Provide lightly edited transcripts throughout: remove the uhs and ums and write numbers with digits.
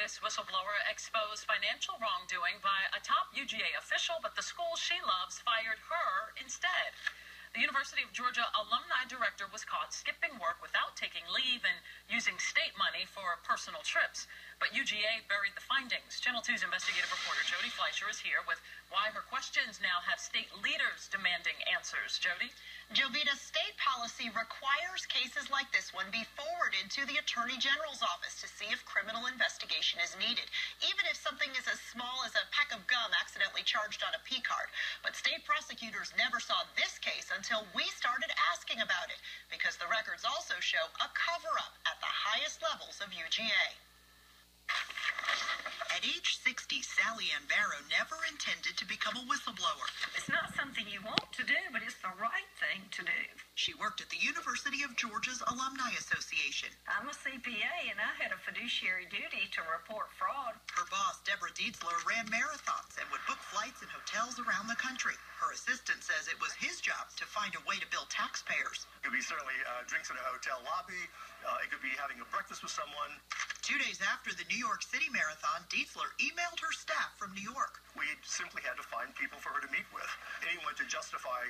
Vegas whistleblower exposed financial wrongdoing by a top UGA official, but the school she loves fired her instead. The University of Georgia alumni director was caught skipping work without taking leave and using state money for personal trips. But UGA buried the findings. Channel 2's investigative reporter Jody Fleischer is here with why her questions now have state leaders demanding answers. Jody? Jovita, state policy requires cases like this one be forwarded to the Attorney General's office to see if criminal investigation is needed, even if something is as small as a pack of gum accidentally charged on a P card. But state prosecutors never saw this case until we started asking about it, because the records also show a cover-up at the highest levels of UGA. At age 60, Sally Ann Barrow never intended to become a whistleblower. It's not something you want to do, but it's the right thing to do. She worked at the University of Georgia's Alumni Association. I'm a CPA, and I had a fiduciary duty to report fraud. Her boss, Deborah Dietzler, ran marathons and would book flights and hotels around the country. Her assistant says it was his job to find a way to bill taxpayers. It could be certainly drinks in a hotel lobby. It could be having a breakfast with someone. 2 days after the New York City Marathon, Dietzler emailed her staff from New York. We simply had to find people for her to meet with. Anyone to justify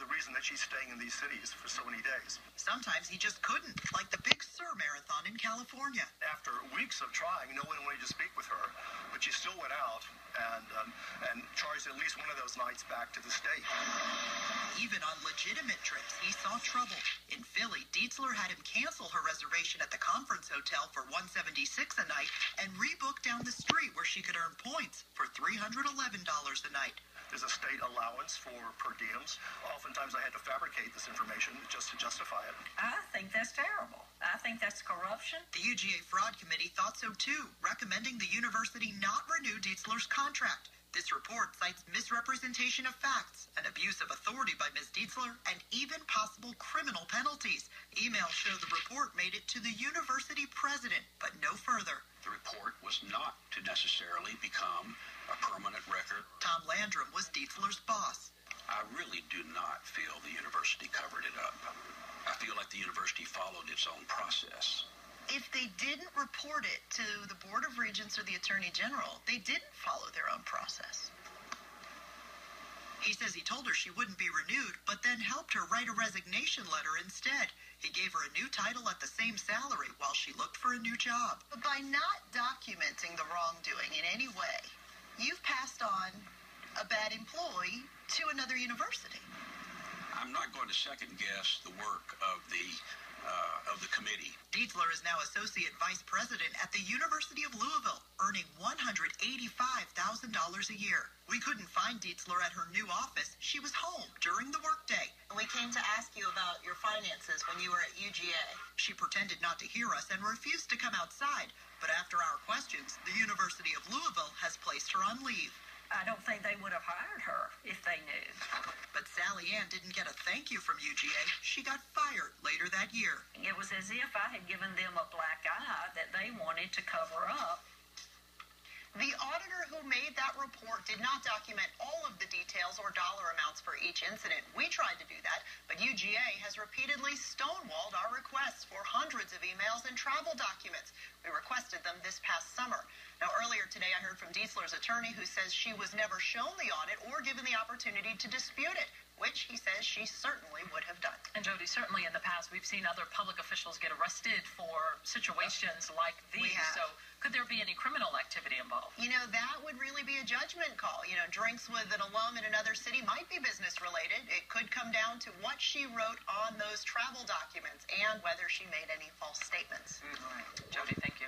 the reason that she's staying in these cities for so many days. Sometimes he just couldn't, like the Big Sur Marathon in California. After weeks of trying, no one wanted to speak with her, but she still went out and charged at least one of those nights back to the state. Even on legitimate trips, he saw trouble. In Philly, Dietzler had him cancel her reservation at the conference hotel for $176 a night and rebook down the street where she could earn points for $311 a night. There's a state allowance for per diems. Oftentimes I had to fabricate this information just to justify it. I think that's terrible. I think that's corruption. The UGA Fraud Committee thought so too, recommending the university not renew Dietzler's contract. This report cites misrepresentation of facts, an abuse of authority by Ms. Dietzler, and even possible criminal penalties. Emails show the report made it to the university president, but no further. The report was not to necessarily become a permanent record. Tom Landrum was Dietzler's boss. I really do not feel the university covered it up. I feel like the university followed its own process. If they didn't report it to the Board of Regents or the Attorney General, they didn't follow their own process. He says he told her she wouldn't be renewed, but then helped her write a resignation letter instead. He gave her a new title at the same salary while she looked for a new job. But by not documenting the wrongdoing in any way, you've passed on a bad employee to another university. I'm not going to second guess the work of the committee. Dietzler is now Associate Vice President at the University of Louisville, earning $185,000 a year. We couldn't find Dietzler at her new office. She was home during the workday. We came to ask you about your finances when you were at UGA. She pretended not to hear us and refused to come outside. But after our questions, the University of Louisville has placed her on leave. I don't think they would have hired her if they knew. But Sally Ann didn't get a thank you from UGA. She got fired later that year. It was as if I had given them a black eye that they wanted to cover up. The auditor who made that report did not document all of the details or dollar amounts for each incident. We tried to do that, but UGA has repeatedly stonewalled our requests for hundreds of emails and travel documents. We requested them this past summer. Now, earlier today, I heard from Dietzler's attorney who says she was never shown the audit or given the opportunity to dispute it, which he says she certainly would have done. And Jody, certainly in the past, we've seen other public officials get arrested for situations like these. We have. So could there be any criminal activity involved? You know, that would really be a judgment call. You know, drinks with an alum in another city might be business related. It could come down to what she wrote on those travel documents and whether she made any false statements. All right. Jody, thank you.